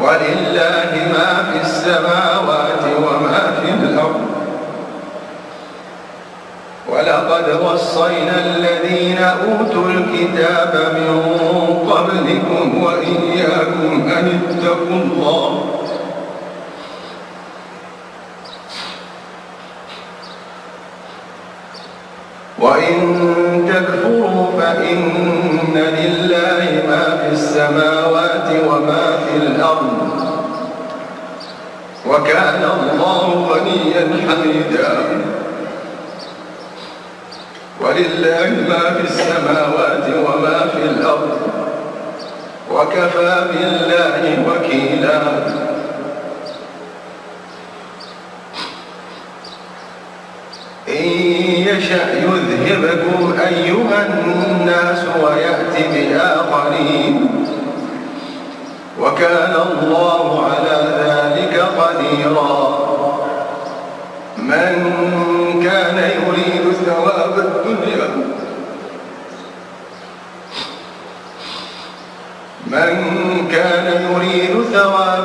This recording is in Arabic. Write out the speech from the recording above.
ولله ما في السماوات وما في الأرض ولقد وصينا الذين أوتوا الكتاب من قبلكم وإياكم أن اتقوا الله وإن تكفروا فإن لله ما في السماوات وما في الأرض وكان الله غنيا حميدا ولله ما في السماوات وما في الأرض وكفى بالله وكيلا إن يشأ يذهبكم أيها الناس ويأت بآخرين وكان الله على ذلك قديرا من كان يريد ثواب الدنيا ثواب